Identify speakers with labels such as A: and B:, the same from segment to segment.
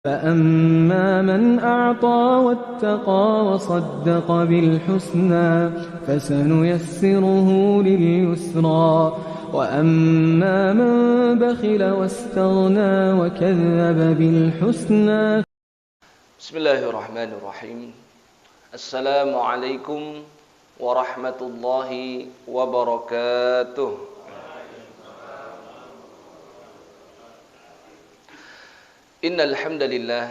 A: فأما من أعطى واتقى وصدق بالحسنى فسنيسره لليسرى وأما من بخل واستغنى وكذب بالحسنى.
B: بسم الله الرحمن الرحيم. السلام عليكم ورحمة الله وبركاته. إن الحمد لله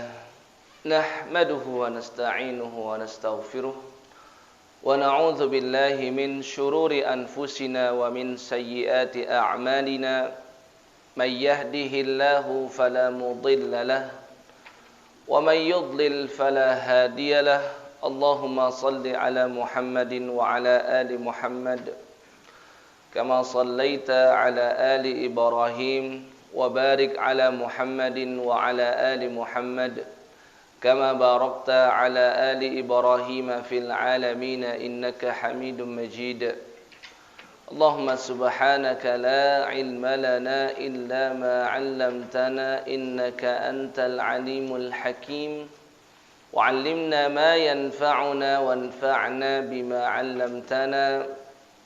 B: نحمده ونستعينه ونستغفره ونعوذ بالله من شرور أنفسنا ومن سيئات أعمالنا من يهده الله فلا مضل له ومن يضلل فلا هادي له. اللهم صل على محمد وعلى آل محمد كما صليت على آل إبراهيم وبارك على محمد وعلى آل محمد كما باركت على آل إبراهيم في العالمين إنك حميد مجيد. اللهم سبحانك لا علم لنا إلا ما علمتنا إنك أنت العليم الحكيم وعلمنا ما ينفعنا وانفعنا بما علمتنا.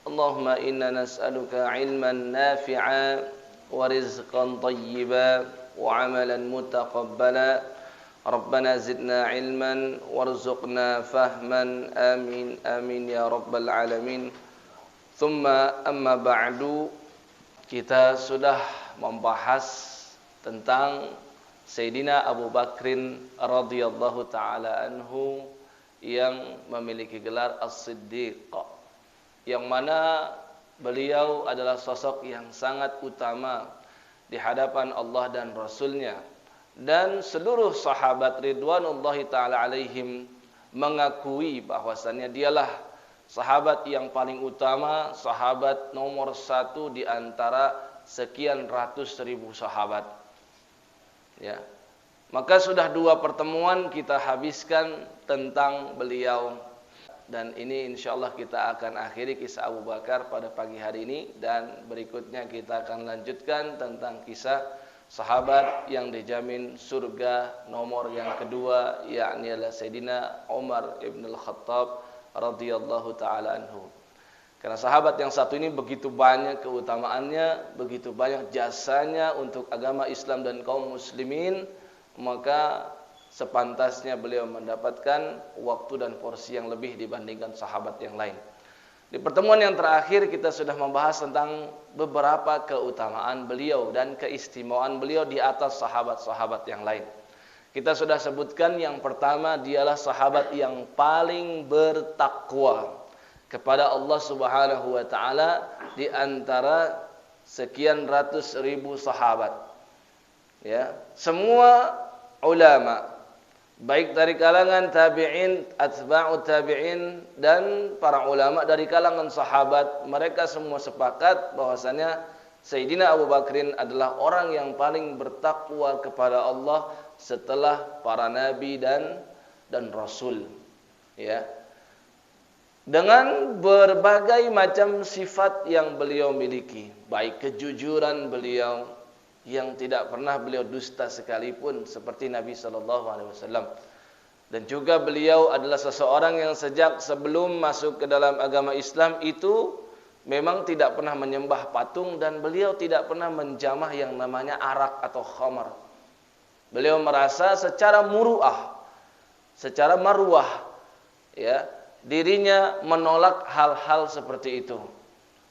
B: اللهم إنا نسألك علما نافعا ورزقا طيبا وعملا متقبلا. ربنا زدنا علما وارزقنا فهما آمين آمين يا رب العالمين. Thumma amma ba'du, kita sudah membahas tentang Sayyidina Abu Bakrin radhiyallahu ta'ala anhu yang memiliki gelar As-Siddiq, yang mana beliau adalah sosok yang sangat utama di hadapan Allah dan Rasulnya, dan seluruh sahabat ridwanullahi ta'ala alaihim mengakui bahwasannya dialah sahabat yang paling utama, sahabat nomor satu di antara sekian ratus ribu sahabat. Ya, maka sudah dua pertemuan kita habiskan tentang beliau, dan ini insyaallah kita akan akhiri kisah Abu Bakar pada pagi hari ini, dan berikutnya kita akan lanjutkan tentang kisah sahabat yang dijamin surga nomor yang kedua, yakni adalah Sayyidina Umar ibn al-Khattab radhiyallahu ta'ala anhu. Karena sahabat yang satu ini begitu banyak keutamaannya, begitu banyak jasanya untuk agama Islam dan kaum muslimin, maka sepantasnya beliau mendapatkan waktu dan porsi yang lebih dibandingkan sahabat yang lain. Di pertemuan yang terakhir kita sudah membahas tentang beberapa keutamaan beliau dan keistimewaan beliau di atas sahabat-sahabat yang lain. Kita sudah sebutkan yang pertama, dialah sahabat yang paling bertakwa kepada Allah Subhanahu wa taala di antara sekian ratus ribu sahabat. Ya, semua ulama baik dari kalangan tabi'in, atba'ut tabi'in, dan para ulama dari kalangan sahabat, mereka semua sepakat bahwasanya Sayyidina Abu Bakrin adalah orang yang paling bertakwa kepada Allah setelah para nabi dan rasul. Ya, dengan berbagai macam sifat yang beliau miliki, baik kejujuran beliau yang tidak pernah beliau dusta sekalipun seperti Nabi sallallahu alaihi wasallam, dan juga beliau adalah seseorang yang sejak sebelum masuk ke dalam agama Islam itu memang tidak pernah menyembah patung, dan beliau tidak pernah menjamah yang namanya arak atau khamar. Beliau merasa secara muruah, secara marwah, ya, dirinya menolak hal-hal seperti itu.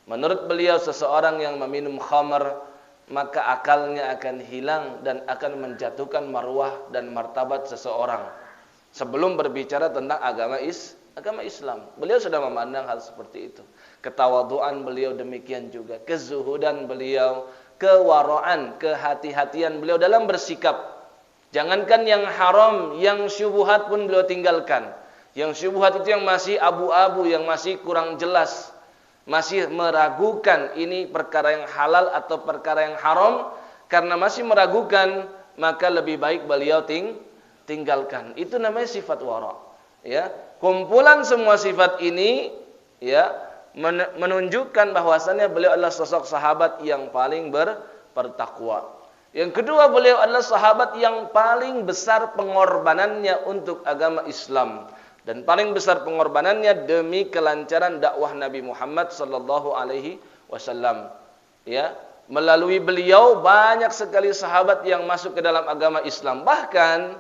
B: Menurut beliau, seseorang yang meminum khamar maka akalnya akan hilang dan akan menjatuhkan marwah dan martabat seseorang. Sebelum berbicara tentang agama Islam, beliau sudah memandang hal seperti itu. Ketawaduan beliau demikian juga, kezuhudan beliau, kewaraan, kehati-hatian beliau dalam bersikap. Jangankan yang haram, yang syubhat pun beliau tinggalkan. Yang syubhat itu yang masih abu-abu, yang masih kurang jelas, masih meragukan ini perkara yang halal atau perkara yang haram, karena masih meragukan, maka lebih baik beliau tinggalkan. Itu namanya sifat wara. Ya, kumpulan semua sifat ini, ya, menunjukkan bahwasannya beliau adalah sosok sahabat yang paling bertakwa. Yang kedua, beliau adalah sahabat yang paling besar pengorbanannya untuk agama Islam dan paling besar pengorbanannya demi kelancaran dakwah Nabi Muhammad sallallahu alaihi wasallam. Ya, melalui beliau banyak sekali sahabat yang masuk ke dalam agama Islam. Bahkan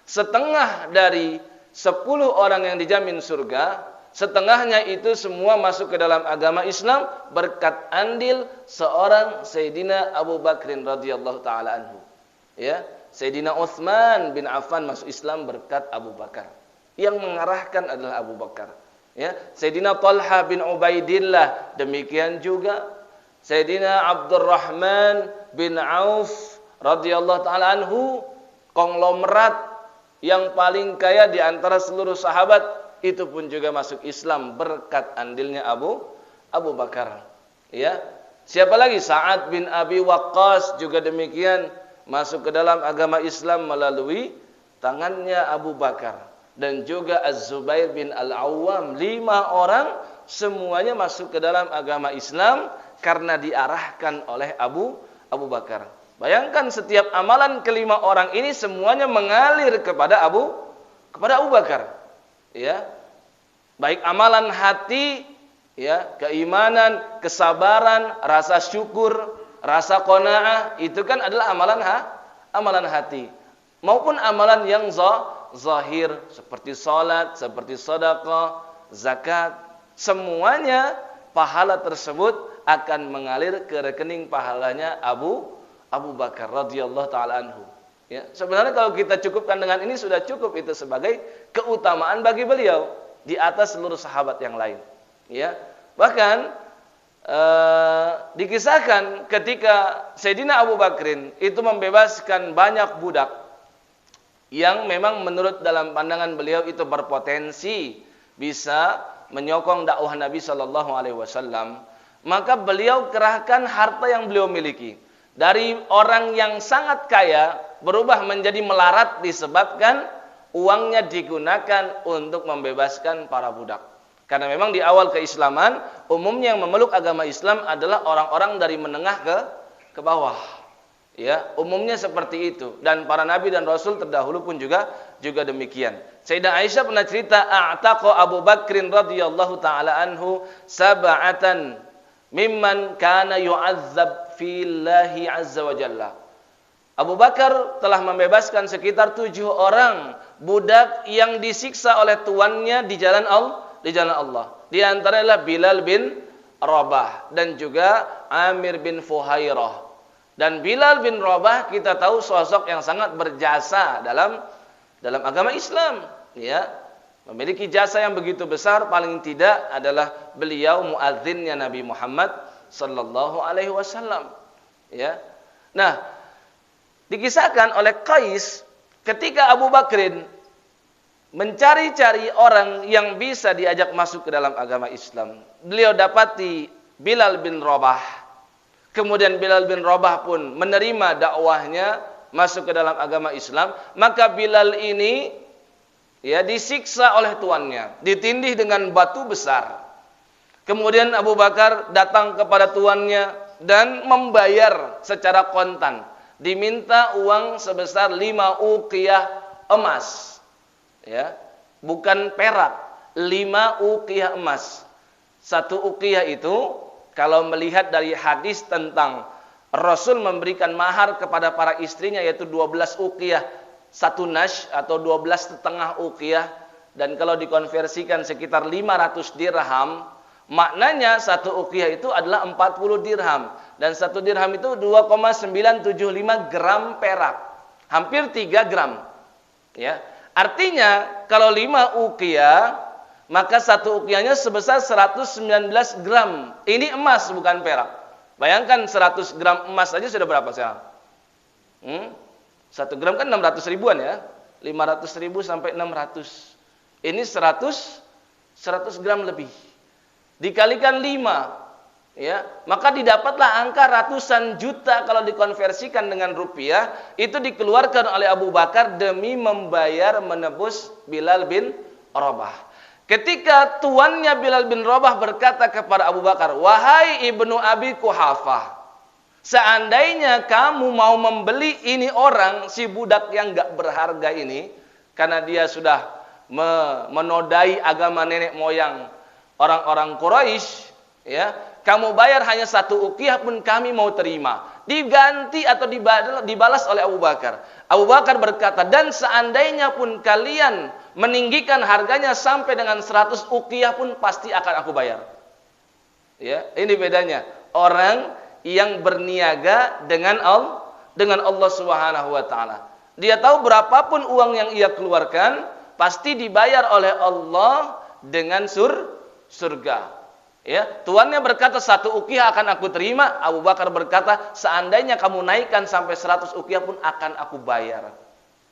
B: setengah dari 10 orang yang dijamin surga, setengahnya itu semua masuk ke dalam agama Islam berkat andil seorang Sayyidina Abu Bakrin radhiyallahu taala anhu. Ya, Sayyidina Utsman bin Affan masuk Islam berkat Abu Bakar. Yang mengarahkan adalah Abu Bakar. Ya, Sayyidina Talha bin Ubaidillah demikian juga. Sayyidina Abdurrahman bin Auf radhiyallahu taala anhu, konglomerat yang paling kaya di antara seluruh sahabat, itu pun juga masuk Islam berkat andilnya Abu Bakar. Ya. Siapa lagi? Sa'ad bin Abi Waqqas juga demikian masuk ke dalam agama Islam melalui tangannya Abu Bakar. Dan juga Az-Zubair bin Al-Awwam. 5 orang semuanya masuk ke dalam agama Islam karena diarahkan oleh Abu Bakar. Bayangkan setiap amalan kelima orang ini semuanya mengalir kepada Abu Bakar. Ya, baik amalan hati, ya, keimanan, kesabaran, rasa syukur, rasa qanaah, itu kan adalah amalan hati, maupun amalan yang zahir seperti salat, seperti sedekah, zakat, semuanya pahala tersebut akan mengalir ke rekening pahalanya Abu Bakar radhiyallahu taala anhu. Ya, sebenarnya kalau kita cukupkan dengan ini sudah cukup itu sebagai keutamaan bagi beliau di atas seluruh sahabat yang lain. Ya, bahkan dikisahkan ketika Sayyidina Abu Bakrin itu membebaskan banyak budak yang memang menurut dalam pandangan beliau itu berpotensi bisa menyokong dakwah Nabi sallallahu alaihi wasallam, maka beliau kerahkan harta yang beliau miliki. Dari orang yang sangat kaya berubah menjadi melarat disebabkan uangnya digunakan untuk membebaskan para budak. Karena memang di awal keislaman umumnya yang memeluk agama Islam adalah orang-orang dari menengah ke bawah. Ya, umumnya seperti itu, dan para nabi dan rasul terdahulu pun juga demikian. Sayyidah Aisyah pernah cerita, a'taqa Abu Bakrin radhiyallahu taala anhu sab'atan mimman kana yu'azzab fillahi azza wa jalla. Abu Bakar telah membebaskan sekitar 7 orang budak yang disiksa oleh tuannya di jalan Allah. Di antaranya Bilal bin Rabah dan juga Amir bin Fuhairah. Dan Bilal bin Rabah kita tahu sosok yang sangat berjasa dalam agama Islam, ya. Memiliki jasa yang begitu besar, paling tidak adalah beliau muadzinnya Nabi Muhammad sallallahu alaihi wasallam, ya. Nah, dikisahkan oleh Qais ketika Abu Bakrin mencari-cari orang yang bisa diajak masuk ke dalam agama Islam, beliau dapati Bilal bin Rabah. Kemudian Bilal bin Rabah pun menerima dakwahnya masuk ke dalam agama Islam. Maka Bilal ini ya disiksa oleh tuannya, ditindih dengan batu besar. Kemudian Abu Bakar datang kepada tuannya dan membayar secara kontan. Diminta uang sebesar 5 uqiyah emas. Ya, bukan perak, 5 uqiyah emas. 1 uqiyah itu kalau melihat dari hadis tentang Rasul memberikan mahar kepada para istrinya yaitu 12 uqiyah, 1 nash atau 12,5 uqiyah, dan kalau dikonversikan sekitar 500 dirham, maknanya 1 uqiyah itu adalah 40 dirham, dan 1 dirham itu 2,975 gram perak, hampir 3 gram. Ya, artinya kalau 5 uqiyah maka 1 uqiyahnya sebesar 119 gram. Ini emas bukan perak. Bayangkan 100 gram emas saja sudah berapa sekarang? 1 gram kan 600 ribuan ya. 500 ribu sampai 600. Ini 100 gram lebih. Dikalikan 5. Ya, maka didapatlah angka ratusan juta kalau dikonversikan dengan rupiah. Itu dikeluarkan oleh Abu Bakar demi membayar menebus Bilal bin Rabah. Ketika tuannya Bilal bin Rabah berkata kepada Abu Bakar, "Wahai Ibnu Abi Quhafah, Seandainya kamu mau membeli ini orang, si budak yang gak berharga ini, karena dia sudah menodai agama nenek moyang orang-orang Quraisy, ya, kamu bayar hanya 1 uqiyah pun kami mau terima. Diganti atau dibalas oleh Abu Bakar. Abu Bakar berkata, dan seandainya pun kalian meninggikan harganya sampai dengan 100 uqiyah pun pasti akan aku bayar. Ya, ini bedanya orang yang berniaga dengan Allah Subhanahu wa taala. Dia tahu berapapun uang yang ia keluarkan pasti dibayar oleh Allah dengan surga. Ya, tuannya berkata 1 uqiyah akan aku terima. Abu Bakar berkata, seandainya kamu naikkan sampai 100 uqiyah pun akan aku bayar.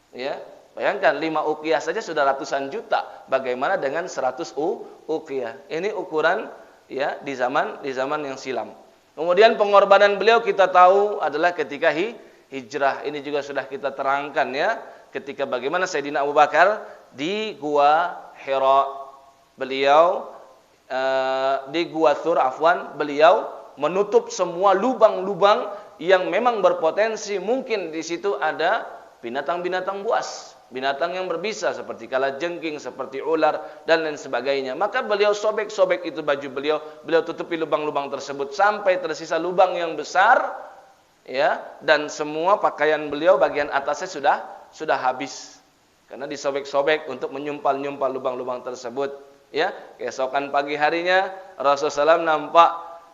B: Ya, bayangkan 5 uqiyah saja sudah ratusan juta. Bagaimana dengan 100 uqiyah? Ini ukuran ya di zaman yang silam. Kemudian pengorbanan beliau kita tahu adalah ketika hijrah. Ini juga sudah kita terangkan ya, ketika bagaimana Sayyidina Abu Bakar di Gua Hira, beliau di Gua Thur beliau menutup semua lubang-lubang yang memang berpotensi mungkin di situ ada binatang-binatang buas, binatang yang berbisa seperti kalajengking, seperti ular dan lain sebagainya. Maka beliau sobek-sobek itu baju beliau tutupi lubang-lubang tersebut sampai tersisa lubang yang besar, ya, dan semua pakaian beliau bagian atasnya sudah habis karena disobek-sobek untuk menyumpal-nyumpal lubang-lubang tersebut. Ya, keesokan pagi harinya Rasulullah SAW nampak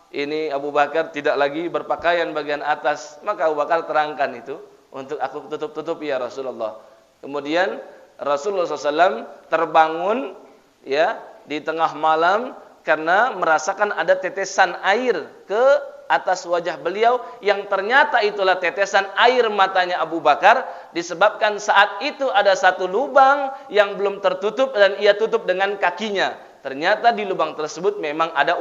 B: ini Abu Bakar tidak lagi berpakaian bagian atas, maka Abu Bakar terangkan itu untuk aku tutup-tutup ya Rasulullah. Kemudian Rasulullah SAW terbangun ya di tengah malam karena merasakan ada tetesan air ke atas wajah beliau yang ternyata itulah tetesan air matanya Abu Bakar, disebabkan saat itu ada satu lubang yang belum tertutup dan ia tutup dengan kakinya. Ternyata di lubang tersebut memang ada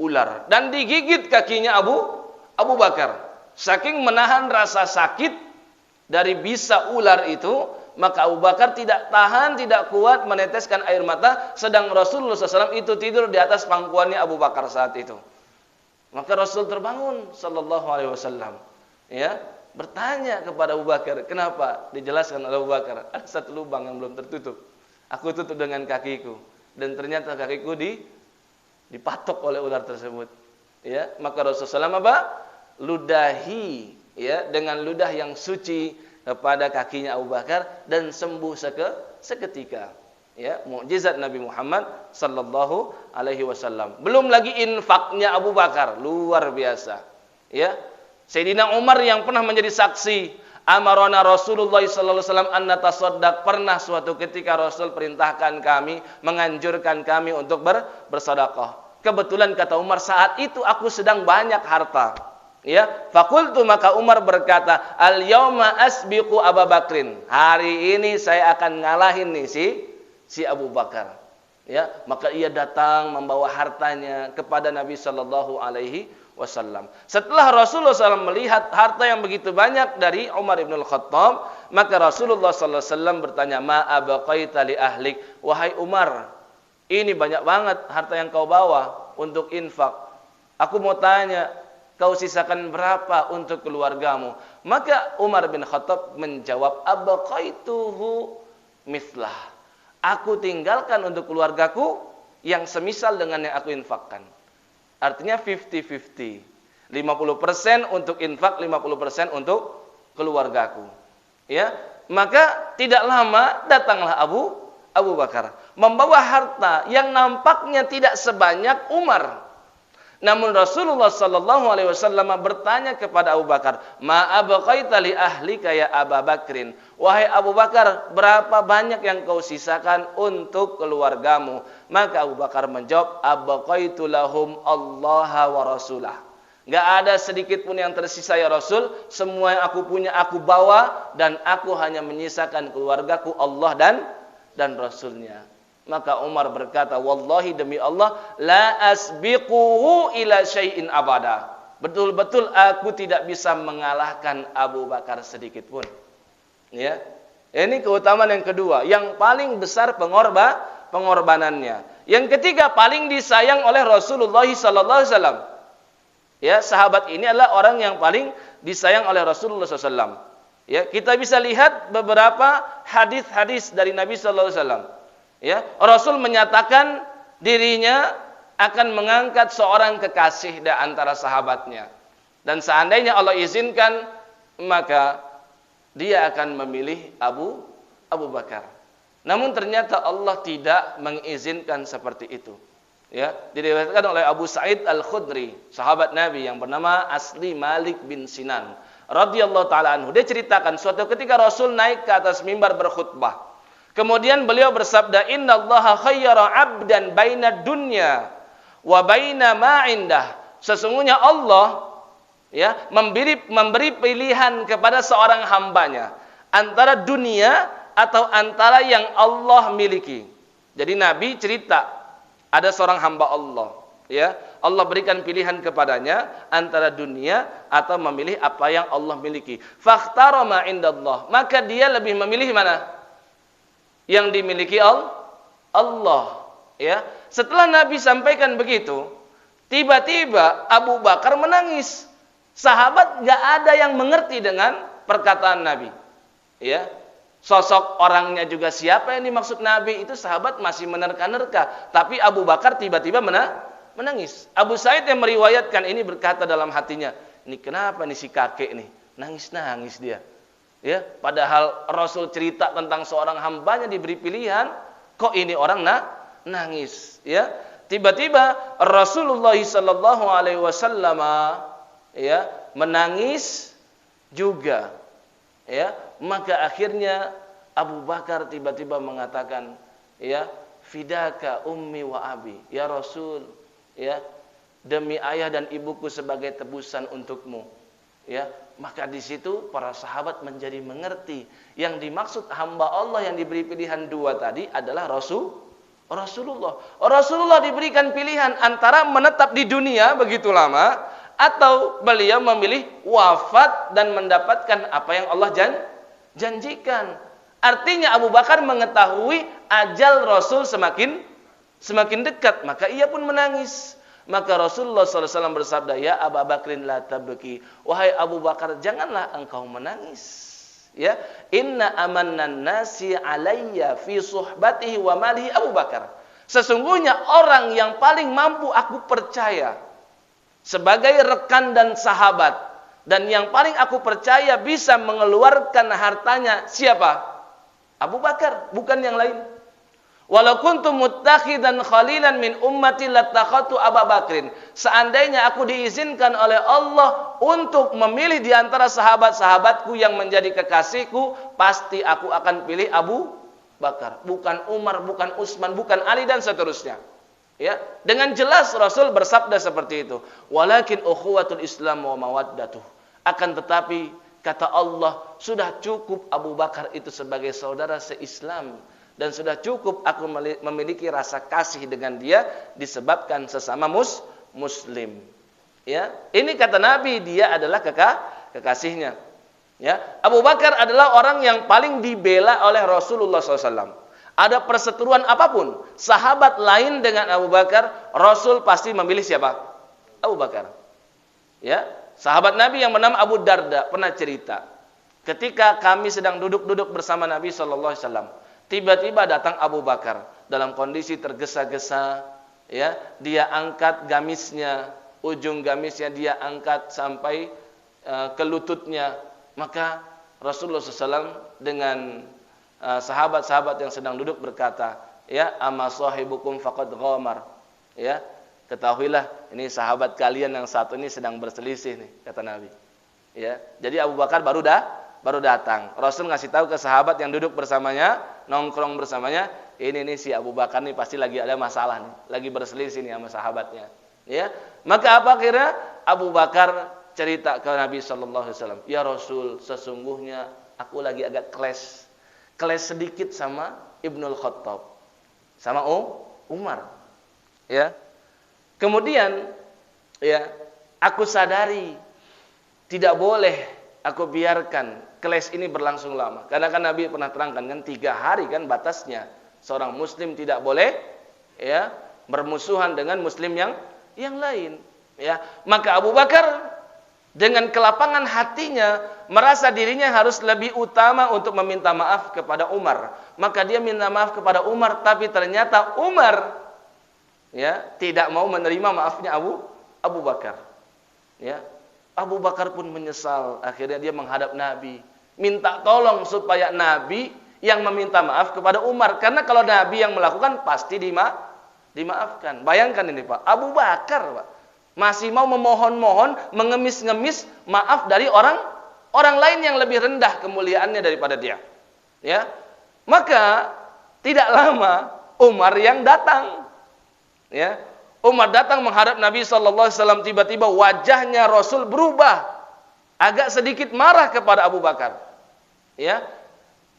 B: ular dan digigit kakinya Abu Bakar. Saking menahan rasa sakit dari bisa ular itu, maka Abu Bakar tidak tahan, tidak kuat meneteskan air mata, sedang Rasulullah SAW itu tidur di atas pangkuannya Abu Bakar saat itu. Maka Rasul terbangun sallallahu alaihi wasallam, ya, bertanya kepada Abu Bakar, kenapa? Dijelaskan oleh Abu Bakar, ada satu lubang yang belum tertutup. Aku tutup dengan kakiku dan ternyata kakiku dipatok oleh ular tersebut. Ya, maka Rasulullah SAW apa? Ludahi ya dengan ludah yang suci kepada kakinya Abu Bakar dan sembuh seketika. Ya, mukjizat Nabi Muhammad sallallahu alaihi wasallam. Belum lagi infaknya Abu Bakar, luar biasa. Ya. Sayyidina Umar yang pernah menjadi saksi, amarona Rasulullah sallallahu alaihi wasallam an natasaddaq, pernah suatu ketika Rasul perintahkan kami, menganjurkan kami untuk bersedekah. Kebetulan kata Umar, saat itu aku sedang banyak harta. Ya, fakultu, maka Umar berkata, al yauma asbiqu Abu Bakrin. Hari ini saya akan ngalahin nih si Abu Bakar. Ya, maka ia datang membawa hartanya kepada Nabi sallallahu alaihi wasallam. Setelah Rasulullah SAW melihat harta yang begitu banyak dari Umar bin Al-Khattab, maka Rasulullah sallallahu alaihi wasallam bertanya, "Ma abaqaita li ahlik?" Wahai Umar, ini banyak banget harta yang kau bawa untuk infak. Aku mau tanya, kau sisakan berapa untuk keluargamu? Maka Umar bin Khattab menjawab, "Abaqaituhu mithlah." Aku tinggalkan untuk keluargaku yang semisal dengan yang aku infakkan. Artinya 50-50. 50% untuk infak, 50% untuk keluargaku. Ya, maka tidak lama datanglah Abu Bakar membawa harta yang nampaknya tidak sebanyak Umar. Namun Rasulullah sallallahu alaihi wasallam bertanya kepada Abu Bakar, "Ma abqaita li ahlika ya Abu Bakrin?" Wahai Abu Bakar, berapa banyak yang kau sisakan untuk keluargamu? Maka Abu Bakar menjawab, "Abqaitu lahum Allah wa rasulah." Enggak ada sedikit pun yang tersisa ya Rasul, semua yang aku punya aku bawa dan aku hanya menyisakan keluargaku Allah dan Rasulnya. Maka Umar berkata, wallahi demi Allah, la asbiquhu ila syai'in abada. Betul-betul aku tidak bisa mengalahkan Abu Bakar sedikit pun. Ya. Ini keutamaan yang kedua, yang paling besar pengorbanannya. Yang ketiga, paling disayang oleh Rasulullah sallallahu alaihi wasallam. Ya, sahabat ini adalah orang yang paling disayang oleh Rasulullah SAW. Ya, kita bisa lihat beberapa hadis-hadis dari Nabi SAW. Ya, Rasul menyatakan dirinya akan mengangkat seorang kekasih di antara sahabatnya. Dan seandainya Allah izinkan, maka dia akan memilih Abu Bakar. Namun ternyata Allah tidak mengizinkan seperti itu. Ya, diriwayatkan oleh Abu Sa'id Al-Khudri, sahabat Nabi yang bernama asli Malik bin Sinan radhiyallahu taala anhu. Dia ceritakan suatu ketika Rasul naik ke atas mimbar berkhutbah. Kemudian beliau bersabda, "Innallaha khayyara 'abdan baina dunya wa baina ma 'indah." Sesungguhnya Allah ya memberi pilihan kepada seorang hambanya antara dunia atau antara yang Allah miliki. Jadi Nabi cerita ada seorang hamba Allah, ya. Allah berikan pilihan kepadanya antara dunia atau memilih apa yang Allah miliki. Fakhtara ma indallah, maka dia lebih memilih mana? Yang dimiliki Allah, ya. Setelah Nabi sampaikan begitu, tiba-tiba Abu Bakar menangis. Sahabat enggak ada yang mengerti dengan perkataan Nabi. Ya. Sosok orangnya juga siapa yang dimaksud Nabi itu sahabat masih menerka-nerka, tapi Abu Bakar tiba-tiba menangis. Abu Sa'id yang meriwayatkan ini berkata dalam hatinya, ini kenapa nih si kakek nih nangis-nangis dia? Ya, padahal Rasul cerita tentang seorang hambanya diberi pilihan, kok ini orang nangis? Ya, tiba-tiba Rasulullah sallallahu alaihi wasallam ya menangis juga. Ya, maka akhirnya Abu Bakar tiba-tiba mengatakan, ya, fidaka ummi wa abi, ya Rasul, ya, demi ayah dan ibuku sebagai tebusan untukmu. Ya, maka di situ para sahabat menjadi mengerti yang dimaksud hamba Allah yang diberi pilihan dua tadi adalah Rasulullah. Rasulullah diberikan pilihan antara menetap di dunia begitu lama atau beliau memilih wafat dan mendapatkan apa yang Allah janjikan. Artinya Abu Bakar mengetahui ajal Rasul semakin dekat, maka ia pun menangis. Maka Rasulullah SAW bersabda, "Ya Abu Bakrin la tabki." Wahai Abu Bakar, janganlah engkau menangis. Ya, inna amannan nasi alayya fi suhbatihi wa malihi Abu Bakar. Sesungguhnya orang yang paling mampu aku percaya sebagai rekan dan sahabat, dan yang paling aku percaya bisa mengeluarkan hartanya siapa? Abu Bakar, bukan yang lain. Walau kuntu muttakhidan khalilan min ummati latakhatu Abu Bakrin. Seandainya aku diizinkan oleh Allah untuk memilih di antara sahabat-sahabatku yang menjadi kekasihku, pasti aku akan pilih Abu Bakar, bukan Umar, bukan Utsman, bukan Ali dan seterusnya. Ya, dengan jelas Rasul bersabda seperti itu. Walakin ukhuwatul Islam wa mawaddatuh. Akan tetapi kata Allah, sudah cukup Abu Bakar itu sebagai saudara seislam, dan sudah cukup aku memiliki rasa kasih dengan dia disebabkan sesama muslim. Ya, ini kata Nabi, dia adalah kekasihnya. Ya, Abu Bakar adalah orang yang paling dibela oleh Rasulullah SAW. Ada perseteruan apapun, sahabat lain dengan Abu Bakar, Rasul pasti memilih siapa? Abu Bakar. Ya, sahabat Nabi yang bernama Abu Darda pernah cerita, ketika kami sedang duduk-duduk bersama Nabi SAW, tiba-tiba datang Abu Bakar dalam kondisi tergesa-gesa. Ya, dia angkat gamisnya, ujung gamisnya dia angkat sampai ke lututnya. Maka Rasulullah SAW dengan sahabat-sahabat yang sedang duduk berkata, ya, amma sahibukum faqad ghamar. Ya, ketahuilah ini sahabat kalian yang satu ini sedang berselisih nih, kata Nabi. Ya, jadi Abu Bakar baru datang. Rasul ngasih tahu ke sahabat yang duduk bersamanya, nongkrong bersamanya, ini nih si Abu Bakar nih pasti lagi ada masalah nih, lagi berselisih nih sama sahabatnya. Ya, maka apa kira Abu Bakar cerita ke Nabi sallallahu alaihi wasallam, ya Rasul, sesungguhnya aku lagi agak clash sedikit sama Ibnul Khattab, sama Umar. Ya. Kemudian ya, aku sadari tidak boleh aku biarkan clash ini berlangsung lama. Karena kan Nabi pernah terangkan kan 3 hari kan batasnya. Seorang muslim tidak boleh ya bermusuhan dengan muslim yang lain. Ya, maka Abu Bakar dengan kelapangan hatinya merasa dirinya harus lebih utama untuk meminta maaf kepada Umar. Maka dia minta maaf kepada Umar, tapi ternyata Umar ya tidak mau menerima maafnya Abu Bakar. Ya, Abu Bakar pun menyesal. Akhirnya dia menghadap Nabi, minta tolong supaya Nabi yang meminta maaf kepada Umar. Karena kalau Nabi yang melakukan pasti dimaafkan. Bayangkan ini Pak, Abu Bakar Pak masih mau memohon-mohon, mengemis-ngemis maaf dari orang lain yang lebih rendah kemuliaannya daripada dia. Ya, maka tidak lama Umar yang datang. Ya, Umar datang menghadap Nabi SAW. Tiba-tiba wajahnya Rasul berubah, agak sedikit marah kepada Abu Bakar. Ya,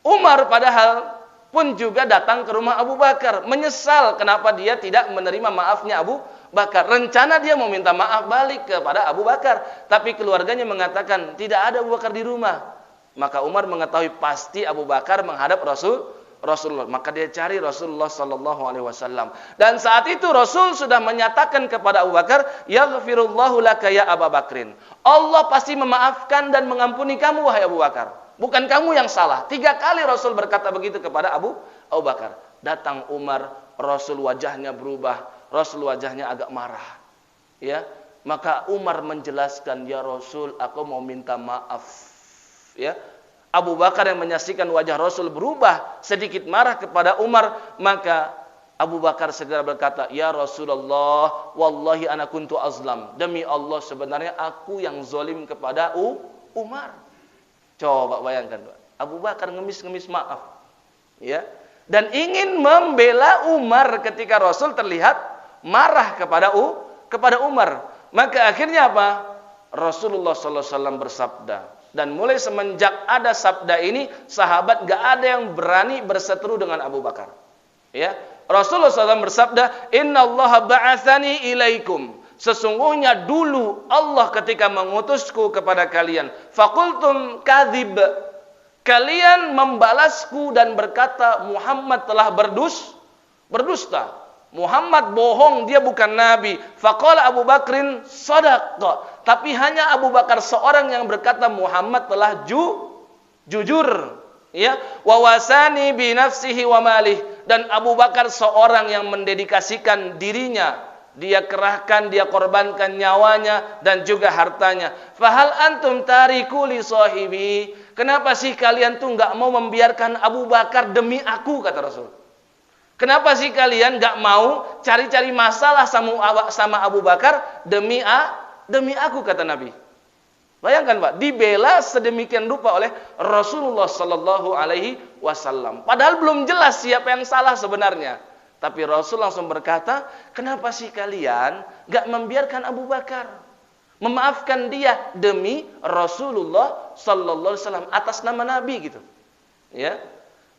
B: Umar padahal pun juga datang ke rumah Abu Bakar, menyesal kenapa dia tidak menerima maafnya Abu Bakar. Rencana dia mau minta maaf balik kepada Abu Bakar, tapi keluarganya mengatakan tidak ada Abu Bakar di rumah. Maka Umar mengetahui pasti Abu Bakar menghadap Rasulullah. Maka dia cari Rasulullah SAW. Dan saat itu Rasul sudah menyatakan kepada Abu Bakar, yaghfirullahu laka ya Abu Bakrin. Allah pasti memaafkan dan mengampuni kamu wahai Abu Bakar. Bukan kamu yang salah. 3 kali Rasul berkata begitu kepada Abu Bakar. Datang Umar, Rasul wajahnya berubah. Rasul wajahnya agak marah. Ya, maka Umar menjelaskan, ya Rasul, aku mau minta maaf. Ya, Abu Bakar yang menyaksikan wajah Rasul berubah, sedikit marah kepada Umar, maka Abu Bakar segera berkata, ya Rasulullah, wallahi ana kuntu azlam. Demi Allah sebenarnya aku yang zalim kepada Umar. Coba bayangkan, Pak. Abu Bakar ngemis-ngemis maaf. Ya, dan ingin membela Umar ketika Rasul terlihat marah kepada Umar. Maka akhirnya apa? Rasulullah SAW bersabda. Dan mulai semenjak ada sabda ini, sahabat gak ada yang berani berseteru dengan Abu Bakar. Ya, Rasulullah SAW bersabda, Inna Allah ba'athani ilaikum. Sesungguhnya dulu Allah ketika mengutusku kepada kalian, fakultum kadhib. Kalian membalasku dan berkata Muhammad telah berdusta. Muhammad bohong, dia bukan nabi. Faqala Abu Bakrin shadaqa. Tapi hanya Abu Bakar seorang yang berkata Muhammad telah jujur. Ya, wa wasani bi nafsihi wa malih. Dan Abu Bakar seorang yang mendedikasikan dirinya. Dia kerahkan, dia korbankan nyawanya dan juga hartanya. Fahal antum tariku li sahibi. Kenapa sih kalian tuh enggak mau membiarkan Abu Bakar demi aku, kata Rasul. Kenapa sih kalian gak mau cari-cari masalah sama Abu Bakar demi aku, kata Nabi. Bayangkan Pak, dibela sedemikian rupa oleh Rasulullah Sallallahu Alaihi Wasallam. Padahal belum jelas siapa yang salah sebenarnya. Tapi Rasul langsung berkata, kenapa sih kalian gak membiarkan Abu Bakar, memaafkan dia demi Rasulullah Sallallahu Alaihi Wasallam atas nama Nabi gitu. Ya.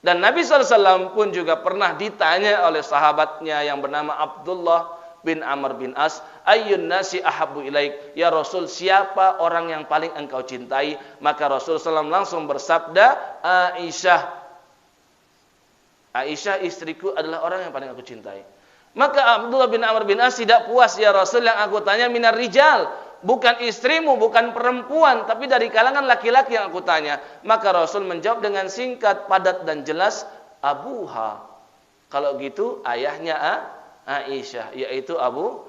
B: Dan Nabi SAW pun juga pernah ditanya oleh sahabatnya yang bernama Abdullah bin Amr bin As, ayyun nasi ahabbu ilaik, ya Rasul, siapa orang yang paling engkau cintai? Maka Rasul SAW langsung bersabda, Aisyah istriku adalah orang yang paling aku cintai. Maka Abdullah bin Amr bin As tidak puas, ya Rasul, yang aku tanya minar rijal, bukan istrimu, bukan perempuan, tapi dari kalangan laki-laki yang aku tanya. Maka Rasul menjawab dengan singkat, padat dan jelas, Abuha. Kalau gitu ayahnya Aisyah, yaitu Abu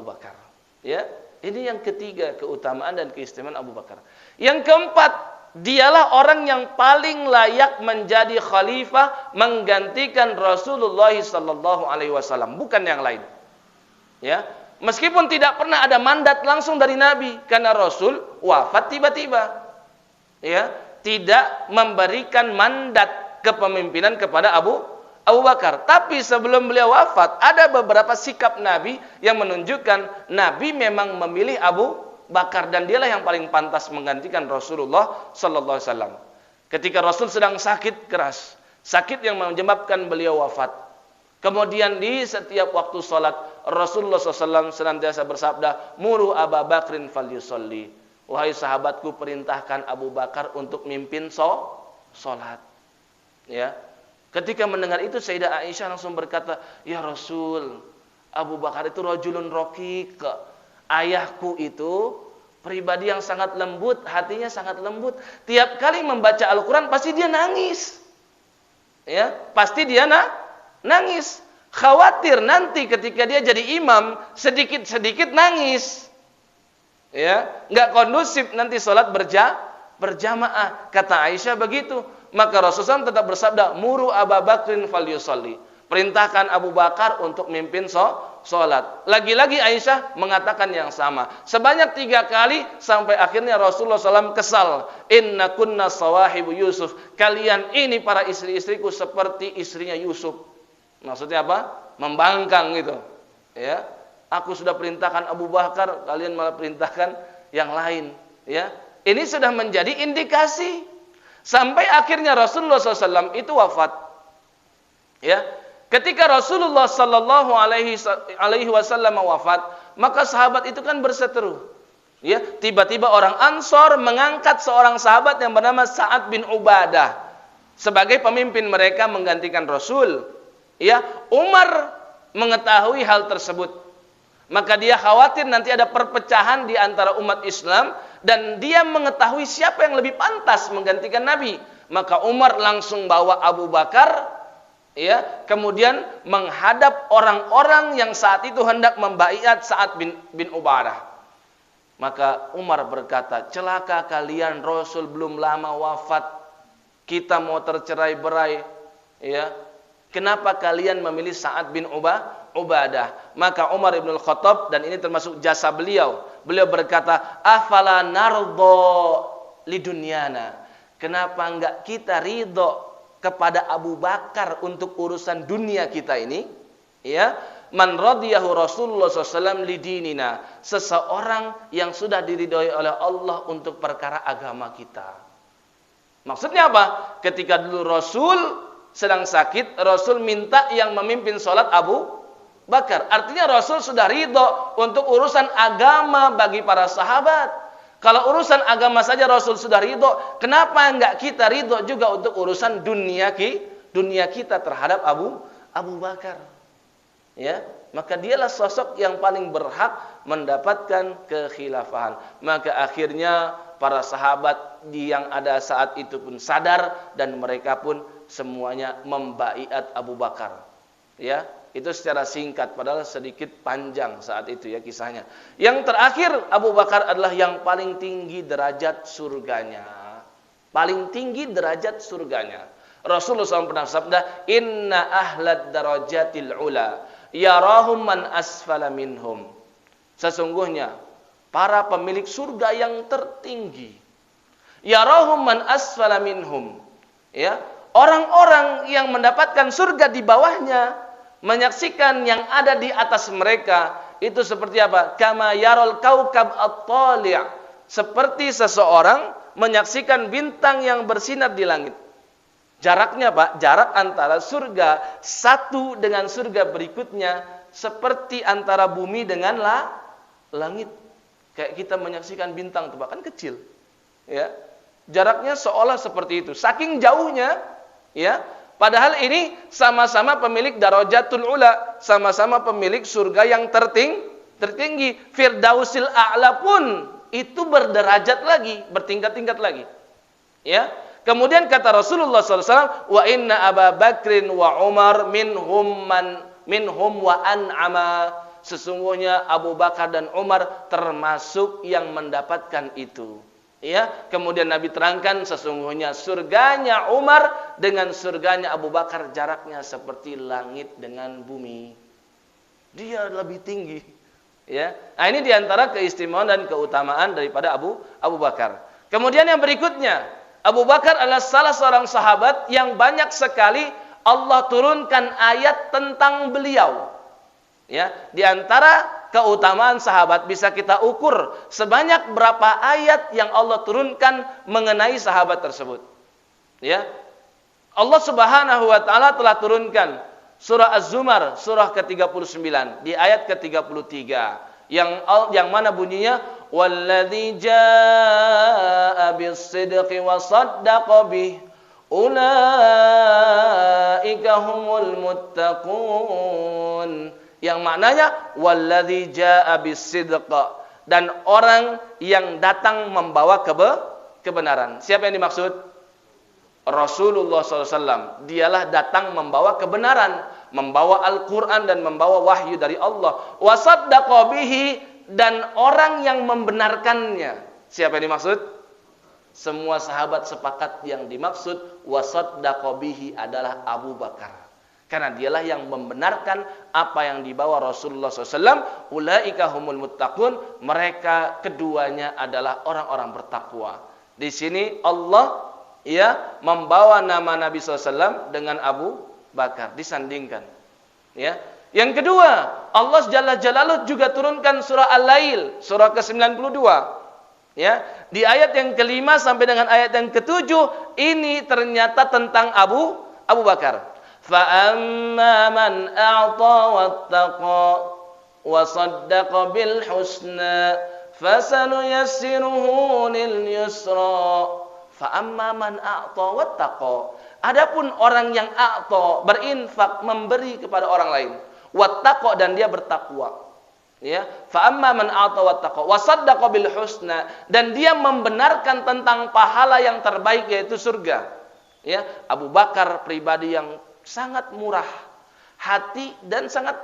B: Bakar. Ya, ini yang ketiga keutamaan dan keistimewaan Abu Bakar. Yang keempat, dialah orang yang paling layak menjadi khalifah menggantikan Rasulullah sallallahu alaihi wasallam, bukan yang lain. Ya. Meskipun tidak pernah ada mandat langsung dari Nabi, karena Rasul wafat tiba-tiba. Ya, tidak memberikan mandat kepemimpinan kepada Abu Bakar. Tapi sebelum beliau wafat, ada beberapa sikap Nabi yang menunjukkan Nabi memang memilih Abu Bakar dan dialah yang paling pantas menggantikan Rasulullah sallallahu alaihi wasallam. Ketika Rasul sedang sakit keras, sakit yang menyebabkan beliau wafat. Kemudian di setiap waktu salat, Rasulullah SAW senantiasa bersabda, Muru Abu Bakrin falyusolli. Wahai sahabatku, perintahkan Abu Bakar untuk mimpin salat. Ya. Ketika mendengar itu, Sayyidah Aisyah langsung berkata, ya Rasul, Abu Bakar itu rajulun raqiq. Ayahku itu pribadi yang sangat lembut, hatinya sangat lembut. Tiap kali membaca Al-Quran pasti dia nangis. Ya, pasti dia nangis. Khawatir nanti ketika dia jadi imam sedikit-sedikit nangis. Ya, nggak kondusif nanti sholat berjamaah. Kata Aisyah begitu. Maka Rasulullah tetap bersabda, "Muru Abu Bakrin falyusalli." Perintahkan Abu Bakar untuk mimpin sholat. Lagi-lagi Aisyah mengatakan yang sama. Sebanyak 3 kali sampai akhirnya Rasulullah SAW kesal. Inna kunna sawahibu Yusuf. Kalian ini para istri-istriku seperti istrinya Yusuf. Maksudnya apa? Membangkang gitu. Ya, aku sudah perintahkan Abu Bakar, kalian malah perintahkan yang lain. Ya, ini sudah menjadi indikasi. Sampai akhirnya Rasulullah SAW itu wafat. Ya. Ketika Rasulullah sallallahu alaihi wasallam wafat, maka sahabat itu kan berseteru. Ya, tiba-tiba orang Ansor mengangkat seorang sahabat yang bernama Sa'ad bin Ubadah sebagai pemimpin mereka menggantikan Rasul. Ya, Umar mengetahui hal tersebut. Maka dia khawatir nanti ada perpecahan di antara umat Islam dan dia mengetahui siapa yang lebih pantas menggantikan Nabi. Maka Umar langsung bawa Abu Bakar, ya, kemudian menghadap orang-orang yang saat itu hendak membaiat Sa'ad bin Ubadah. Maka Umar berkata, celaka kalian, Rasul belum lama wafat, kita mau tercerai-berai, ya. Kenapa kalian memilih Sa'ad bin Ubadah? Maka Umar ibn al-Khattab, dan ini termasuk jasa beliau, beliau berkata, afala nardo lidunyana. Kenapa enggak kita ridho kepada Abu Bakar untuk urusan dunia kita ini? Ya, man radiyahu Rasulullah SAW lidinina, seseorang yang sudah diridhoi oleh Allah untuk perkara agama kita. Maksudnya apa? Ketika dulu Rasul sedang sakit, Rasul minta yang memimpin sholat Abu Bakar. Artinya Rasul sudah ridho untuk urusan agama bagi para sahabat. Kalau urusan agama saja Rasul sudah ridho, kenapa enggak kita ridho juga untuk urusan dunia kita terhadap Abu Bakar? Ya, maka dialah sosok yang paling berhak mendapatkan kekhilafahan. Maka akhirnya para sahabat yang ada saat itu pun sadar dan mereka pun semuanya membaiat Abu Bakar. Ya, itu secara singkat, padahal sedikit panjang saat itu ya kisahnya. Yang terakhir, Abu Bakar adalah yang paling tinggi derajat surganya. Paling tinggi derajat surganya. Rasulullah SAW pernah sabda, "Inna ahlad darajatil ula yarahum man asfala minhum." Sesungguhnya para pemilik surga yang tertinggi, yarahum man asfala minhum. Ya, orang-orang yang mendapatkan surga di bawahnya menyaksikan yang ada di atas mereka itu seperti apa? Kama yarol kaukab at-tali', seperti seseorang menyaksikan bintang yang bersinar di langit. Jaraknya Pak, jarak antara surga satu dengan surga berikutnya seperti antara bumi dengan langit. Kayak kita menyaksikan bintang tuh, bahkan kecil. Ya. Jaraknya seolah seperti itu. Saking jauhnya, ya. Padahal ini sama-sama pemilik darajatul ula, sama-sama pemilik surga yang tertinggi. Firdausil a'la pun itu berderajat lagi, bertingkat-tingkat lagi. Ya. Kemudian kata Rasulullah SAW, wa inna Abu Bakrin wa Umar minhum wa an'ama. Sesungguhnya Abu Bakar dan Umar termasuk yang mendapatkan itu. Ya, kemudian Nabi terangkan sesungguhnya surganya Umar dengan surganya Abu Bakar jaraknya seperti langit dengan bumi. Dia lebih tinggi. Ya. Nah, ini diantara keistimewaan dan keutamaan daripada Abu Bakar. Kemudian yang berikutnya, Abu Bakar adalah salah seorang sahabat yang banyak sekali Allah turunkan ayat tentang beliau. Ya, di antara keutamaan sahabat bisa kita ukur sebanyak berapa ayat yang Allah turunkan mengenai sahabat tersebut. Ya. Allah Subhanahu wa taala telah turunkan surah Az-Zumar surah ke-39 di ayat ke-33 yang mana bunyinya walladzi jaa bis-sidqi wa saddaqa bih ulaika humul muttaqun. Yang maknanya walladzi jaa'a bis-sidq, dan orang yang datang membawa kebenaran. Siapa yang dimaksud? Rasulullah SAW. Dialah datang membawa kebenaran, membawa Al-Quran dan membawa wahyu dari Allah. Wa saddaqa bihi, dan orang yang membenarkannya. Siapa yang dimaksud? Semua sahabat sepakat yang dimaksud wa saddaqa bihi adalah Abu Bakar. Karena dialah yang membenarkan apa yang dibawa Rasulullah SAW. Ulaika humul muttaqun. Mereka keduanya adalah orang-orang bertakwa. Di sini Allah membawa nama Nabi SAW dengan Abu Bakar, disandingkan. Ya. Yang kedua, Allah Jalla Jalaluhu juga turunkan surah Al-Lail, surah ke-92. Ya. Di ayat yang kelima sampai dengan ayat yang ketujuh, ini ternyata tentang Abu Bakar. فَأَمَّا مَنْ أَعْطَى وَاتَّقَى وَصَدَّقَ بِالْحُسْنَى فَسَنُيَسِّرُهُ لِلْيُسْرَى. فَأَمَّا مَنْ أَعْطَى وَاتَّقَى. Adapun orang yang a'ta, berinfak, memberi kepada orang lain, wattaqa, dan dia bertakwa. Ya, فَأَمَّا مَنْ أَعْطَى وَاتَّقَى وَصَدَّقَ بِالْحُسْنَى, dan dia membenarkan tentang pahala yang terbaik, yaitu surga. Ya, Abu Bakar pribadi yang sangat murah hati dan sangat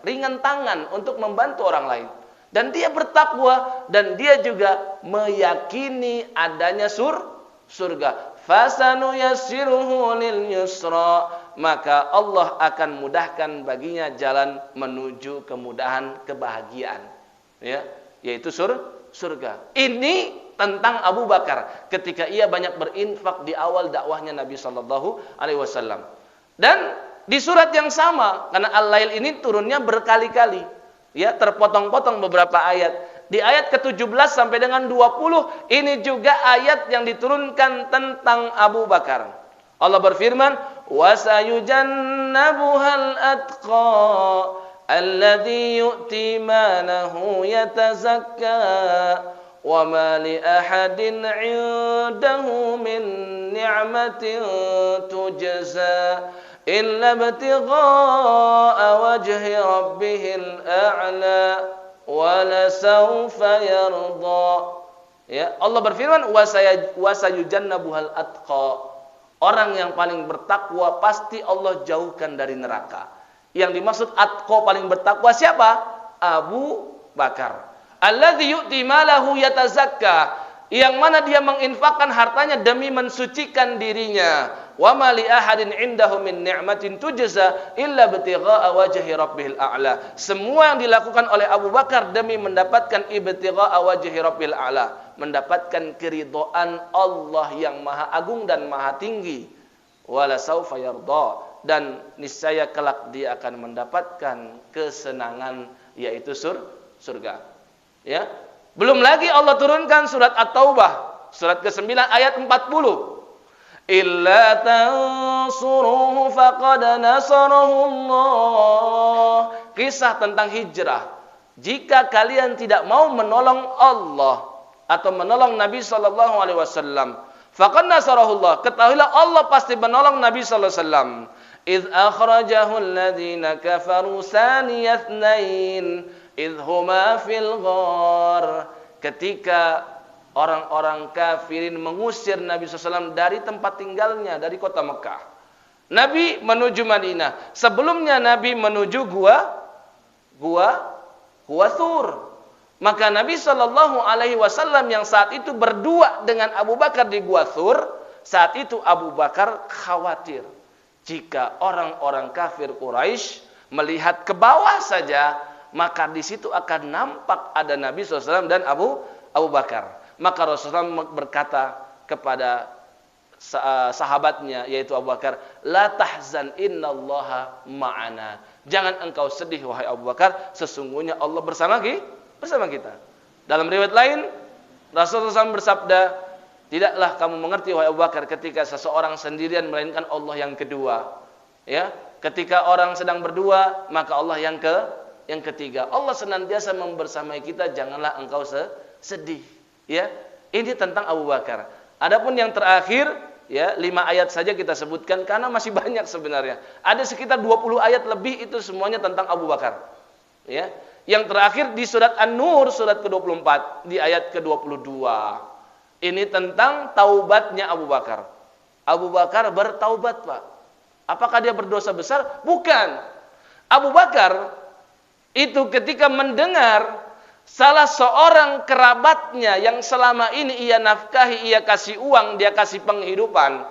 B: ringan tangan untuk membantu orang lain, dan dia bertakwa, dan dia juga meyakini adanya surga. Fasanuyassiruhu lil yusra, maka Allah akan mudahkan baginya jalan menuju kemudahan kebahagiaan, ya, yaitu surga. Ini tentang Abu Bakar ketika ia banyak berinfak di awal dakwahnya Nabi sallallahu alaihi wasallam. Dan di surat yang sama, karena Al-Lail ini turunnya berkali-kali, ya, terpotong-potong beberapa ayat. Di ayat ke-17 sampai dengan 20 ini juga ayat yang diturunkan tentang Abu Bakar. Allah berfirman, "Wa sayujannabuhal atqa alladzi yu'ti malahu yatazakka wa ma li ahadin 'indahu min ni'matin tujza illa ibtigha'a wajhi rabbihil a'la wa la sawfa yarda." Ya, Allah berfirman, "Wa sayujannabuhal atqa." Orang yang paling bertakwa pasti Allah jauhkan dari neraka. Yang dimaksud atqa, paling bertakwa, siapa? Abu Bakar. Alladzi yu'ti malahu yatazakka, yang mana dia menginfakkan hartanya demi mensucikan dirinya. Wa ma li ahadin 'indahu min ni'matin tujza illa ibtigha'a wajhi rabbihil a'la. Semua yang dilakukan oleh Abu Bakar demi mendapatkan ibtigha'a wajhi rabbil a'la, mendapatkan keridhaan Allah yang Maha Agung dan Maha Tinggi. Wala saufa yarda, dan niscaya kelak dia akan mendapatkan kesenangan, yaitu surga. Ya. Belum lagi Allah turunkan surat At-Taubah, surat ke-9 ayat 40. Illa tansuruhu faqad nasarahullah. Kisah tentang hijrah. Jika kalian tidak mau menolong Allah atau menolong Nabi sallallahu alaihi wasallam, faqad nasarahullah, ketahuilah Allah pasti menolong Nabi sallallahu alaihi wasallam. Idz akhrajahu alladziina kafaru saniyatnain idz huma fil ghar. Ketika orang-orang kafirin mengusir Nabi SAW dari tempat tinggalnya, dari kota Mekah. Nabi menuju Madinah. Sebelumnya Nabi menuju gua Thur. Maka Nabi SAW yang saat itu berdua dengan Abu Bakar di gua Thur, saat itu Abu Bakar khawatir jika orang-orang kafir Quraisy melihat ke bawah saja, maka di situ akan nampak ada Nabi SAW dan Abu Bakar. Maka Rasulullah berkata kepada sahabatnya, yaitu Abu Bakar, "La tahzan innallaha ma'ana." Jangan engkau sedih wahai Abu Bakar, sesungguhnya Allah bersama kita. Dalam riwayat lain, Rasulullah SAW bersabda, "Tidaklah kamu mengerti wahai Abu Bakar, ketika seseorang sendirian melainkan Allah yang kedua." Ya, ketika orang sedang berdua, maka Allah yang ketiga. Allah senantiasa membersamai kita, janganlah engkau sedih. Ya, ini tentang Abu Bakar. Adapun yang terakhir, ya 5 ayat saja kita sebutkan karena masih banyak sebenarnya. Ada sekitar 20 ayat lebih itu semuanya tentang Abu Bakar. Ya. Yang terakhir di surat An-Nur surat ke-24 di ayat ke-22. Ini tentang taubatnya Abu Bakar. Abu Bakar bertaubat, Pak. Apakah dia berdosa besar? Bukan. Abu Bakar itu ketika mendengar salah seorang kerabatnya yang selama ini ia nafkahi, ia kasih uang, dia kasih penghidupan.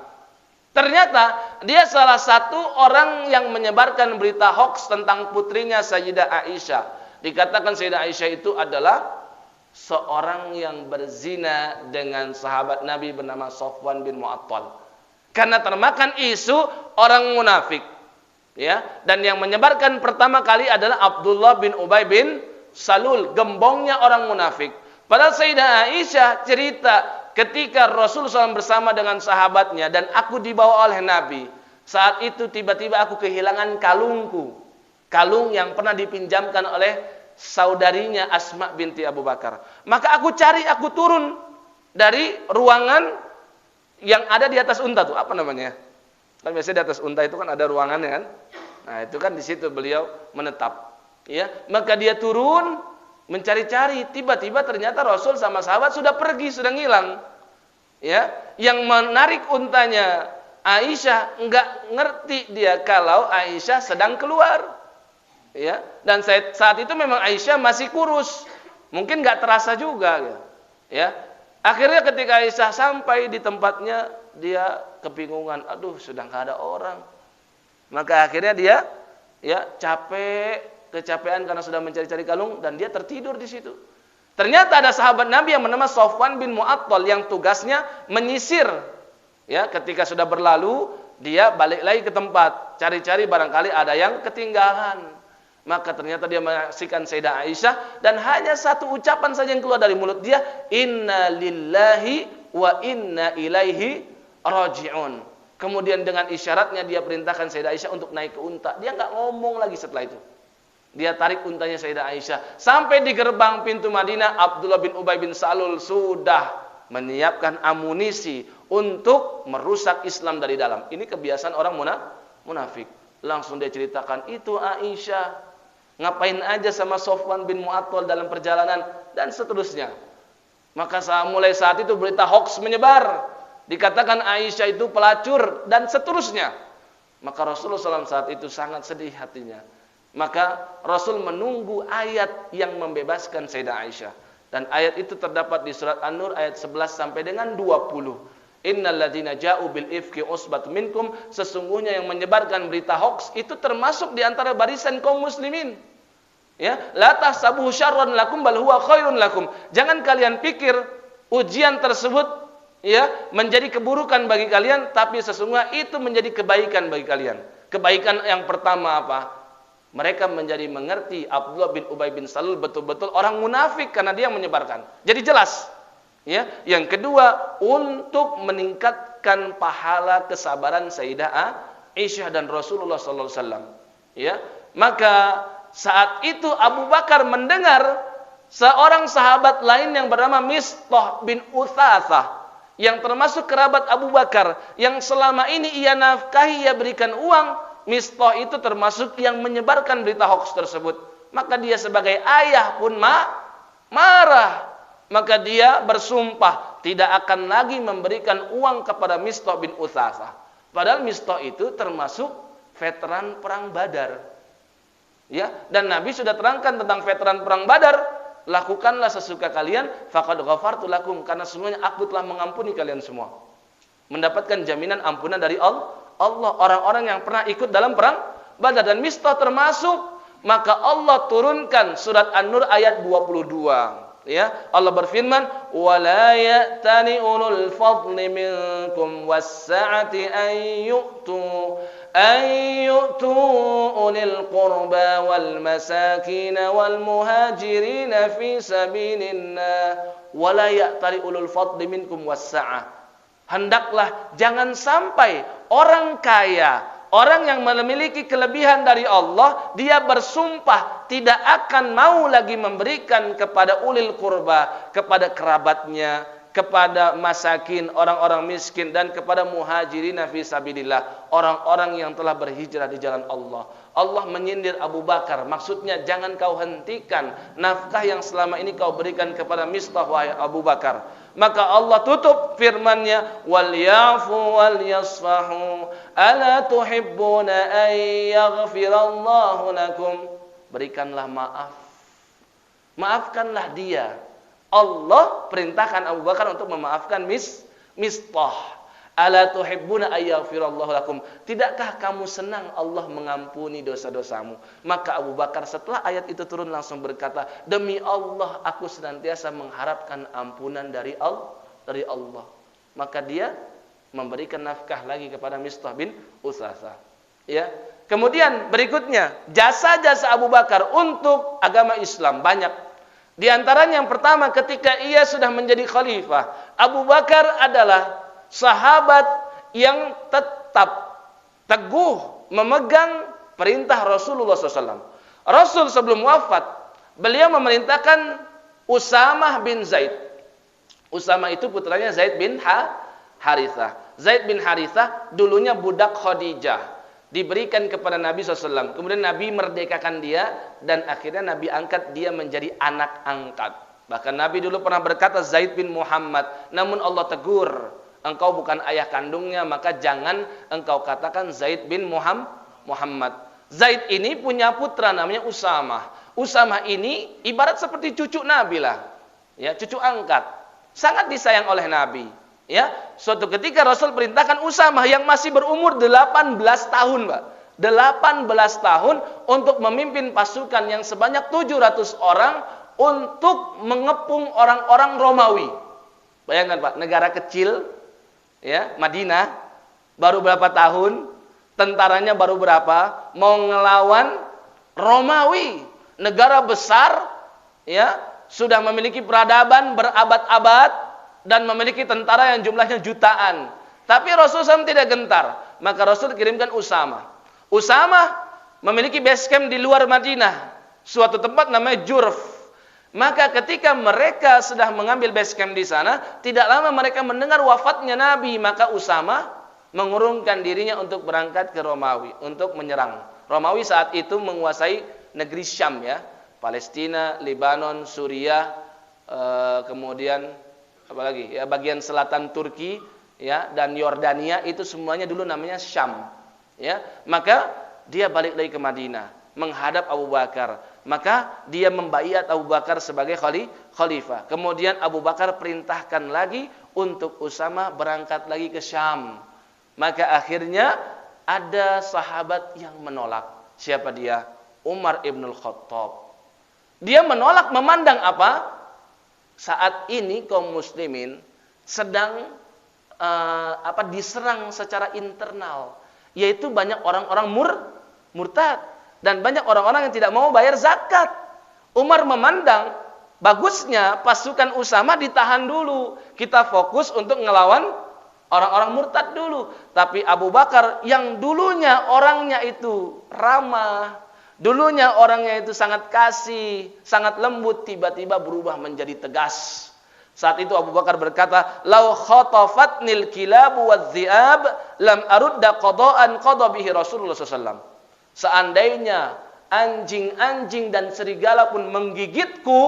B: Ternyata dia salah satu orang yang menyebarkan berita hoax tentang putrinya Sayyidah Aisyah. Dikatakan Sayyidah Aisyah itu adalah seorang yang berzina dengan sahabat Nabi bernama Safwan bin Mu'attal. Karena termakan isu orang munafik. Ya, dan yang menyebarkan pertama kali adalah Abdullah bin Ubay bin Salul, gembongnya orang munafik. Padahal Sayyidah Aisyah cerita ketika Rasulullah SAW bersama dengan sahabatnya dan aku dibawa oleh Nabi. Saat itu tiba-tiba aku kehilangan kalungku. Kalung yang pernah dipinjamkan oleh saudarinya Asma binti Abu Bakar. Maka aku cari, aku turun dari ruangan yang ada di atas unta tuh, apa namanya? Kan biasanya di atas unta itu kan ada ruangannya kan? Nah, itu kan di situ beliau menetap. Ya, maka dia turun mencari-cari, tiba-tiba ternyata Rasul sama sahabat sudah pergi, sudah ngilang. Ya, yang menarik untanya Aisyah enggak ngerti dia kalau Aisyah sedang keluar. Ya, dan saat itu memang Aisyah masih kurus. Mungkin enggak terasa juga gitu. Ya. Akhirnya ketika Aisyah sampai di tempatnya, dia kebingungan, aduh sudah enggak ada orang. Maka akhirnya dia ya kecapean karena sudah mencari-cari kalung dan dia tertidur di situ. Ternyata ada sahabat Nabi yang bernama Safwan bin Mu'attal yang tugasnya menyisir. Ya, ketika sudah berlalu, dia balik lagi ke tempat, cari-cari barangkali ada yang ketinggalan. Maka ternyata dia menyaksikan Sayyidah Aisyah dan hanya satu ucapan saja yang keluar dari mulut dia, inna lillahi wa inna ilaihi raji'un. Kemudian dengan isyaratnya dia perintahkan Sayyidah Aisyah untuk naik ke unta. Dia enggak ngomong lagi setelah itu. Dia tarik untanya Sayyidah Aisyah. Sampai di gerbang pintu Madinah, Abdullah bin Ubay bin Salul sudah menyiapkan amunisi untuk merusak Islam dari dalam. Ini kebiasaan orang munafik. Langsung dia ceritakan, itu Aisyah ngapain aja sama Safwan bin Mu'attal dalam perjalanan dan seterusnya. Maka mulai saat itu berita hoax menyebar. Dikatakan Aisyah itu pelacur dan seterusnya. Maka Rasulullah SAW saat itu sangat sedih hatinya. Maka Rasul menunggu ayat yang membebaskan Sayyidah Aisyah. Dan ayat itu terdapat di surat An-Nur ayat 11 sampai dengan 20. Innal ladzina ja'u bil ifki usbat minkum, sesungguhnya yang menyebarkan berita hoax itu termasuk di antara barisan kaum muslimin. Ya, la tahsabuhu syarran lakum bal huwa khairun lakum. Jangan kalian pikir ujian tersebut ya menjadi keburukan bagi kalian, tapi sesungguhnya itu menjadi kebaikan bagi kalian. Kebaikan yang pertama apa? Mereka menjadi mengerti Abdullah bin Ubay bin Salul betul-betul orang munafik karena dia menyebarkan. Jadi jelas. Ya, yang kedua untuk meningkatkan pahala kesabaran Sayyidah Aisyah dan Rasulullah sallallahu alaihi wasallam. Ya, maka saat itu Abu Bakar mendengar seorang sahabat lain yang bernama Mistah bin Utsatsah yang termasuk kerabat Abu Bakar yang selama ini ia nafkahi, ia berikan uang. Mistah itu termasuk yang menyebarkan berita hoax tersebut. Maka dia sebagai ayah pun marah. Maka dia bersumpah tidak akan lagi memberikan uang kepada Mistah bin Utsatsah. Padahal Mistah itu termasuk veteran perang Badar. Ya, dan Nabi sudah terangkan tentang veteran perang Badar, lakukanlah sesuka kalian, faqad ghafartu lakum, karena semuanya aku telah mengampuni kalian semua. Mendapatkan jaminan ampunan dari Allah, orang-orang yang pernah ikut dalam perang Badar dan Mistah termasuk, maka Allah turunkan surat An-Nur ayat 22. Ya, Allah berfirman, "Wala ya'tani ulul fadli minkum was-sa'ati an yu'tu ulil qurba wal masakin wal muhajirin fi sabilillah wala ya'tani ulul fadli minkum was-sa'ah." Hendaklah jangan sampai orang kaya, orang yang memiliki kelebihan dari Allah, dia bersumpah tidak akan mau lagi memberikan kepada ulil qurba, kepada kerabatnya, kepada masakin, orang-orang miskin, dan kepada muhajirin fi sabilillah, orang-orang yang telah berhijrah di jalan Allah. Allah menyindir Abu Bakar, maksudnya jangan kau hentikan nafkah yang selama ini kau berikan kepada Mistah, wahai Abu Bakar. Maka Allah tutup firman-Nya, wal yafu wal yasfahu ala tuhibbuna an yaghfirallahu lakum. Berikanlah maaf, maafkanlah dia. Allah perintahkan Abu Bakar untuk memaafkan Mistah. Ala tuhibbuna ayaghfirallahu lakum. Tidakkah kamu senang Allah mengampuni dosa-dosamu? Maka Abu Bakar setelah ayat itu turun langsung berkata, demi Allah aku senantiasa mengharapkan ampunan dari Allah. Maka dia memberikan nafkah lagi kepada Mistah bin Utsasah. Ya. Kemudian berikutnya, jasa-jasa Abu Bakar untuk agama Islam banyak. Di antaranya yang pertama, ketika ia sudah menjadi khalifah, Abu Bakar adalah sahabat yang tetap teguh memegang perintah Rasulullah SAW. Rasul sebelum wafat, beliau memerintahkan Usamah bin Zaid. Usamah itu putranya Zaid bin Harithah. Zaid bin Harithah dulunya budak Khadijah, diberikan kepada Nabi SAW. Kemudian Nabi merdekakan dia, dan akhirnya Nabi angkat dia menjadi anak angkat. Bahkan Nabi dulu pernah berkata Zaid bin Muhammad, namun Allah tegur, engkau bukan ayah kandungnya, maka jangan engkau katakan Zaid bin Muhammad. Zaid ini punya putra namanya Usamah. Usamah ini ibarat seperti cucu Nabi lah, ya, cucu angkat, sangat disayang oleh Nabi. Ya, suatu ketika Rasul perintahkan Usamah yang masih berumur 18 tahun, Pak. 18 tahun untuk memimpin pasukan yang sebanyak 700 orang untuk mengepung orang-orang Romawi. Bayangkan, Pak, negara kecil, ya, Madinah, baru berapa tahun, tentaranya baru berapa, mau ngelawan Romawi, negara besar, ya, sudah memiliki peradaban berabad-abad dan memiliki tentara yang jumlahnya jutaan. Tapi Rasulullah SAW tidak gentar. Maka Rasul kirimkan Usamah. Usamah memiliki base camp di luar Madinah, suatu tempat namanya Jurf. Maka ketika mereka sudah mengambil base camp di sana, tidak lama mereka mendengar wafatnya Nabi. Maka Usamah mengurungkan dirinya untuk berangkat ke Romawi, untuk menyerang. Romawi saat itu menguasai negeri Syam, ya, Palestina, Lebanon, Suriah, kemudian apalagi, ya, bagian selatan Turki, ya, dan Yordania, itu semuanya dulu namanya Syam, ya. Maka dia balik lagi ke Madinah menghadap Abu Bakar. Maka dia membaiat Abu Bakar sebagai khalifah. Kemudian Abu Bakar perintahkan lagi untuk Usamah berangkat lagi ke Syam. Maka akhirnya ada sahabat yang menolak. Siapa dia? Umar ibn al-Khattab. Dia menolak memandang apa? Saat ini kaum muslimin sedang diserang secara internal, yaitu banyak orang-orang murtad dan banyak orang-orang yang tidak mau bayar zakat. Umar memandang bagusnya pasukan Usamah ditahan dulu, kita fokus untuk ngelawan orang-orang murtad dulu. Tapi Abu Bakar yang dulunya orangnya itu ramah, dulunya orangnya itu sangat kasih, sangat lembut, tiba-tiba berubah menjadi tegas. Saat itu Abu Bakar berkata, "Lau khatafatnil kilabu wadh-dhi'ab lam arudda qada'an qada bihi Rasulullah SAW." Seandainya anjing-anjing dan serigala pun menggigitku,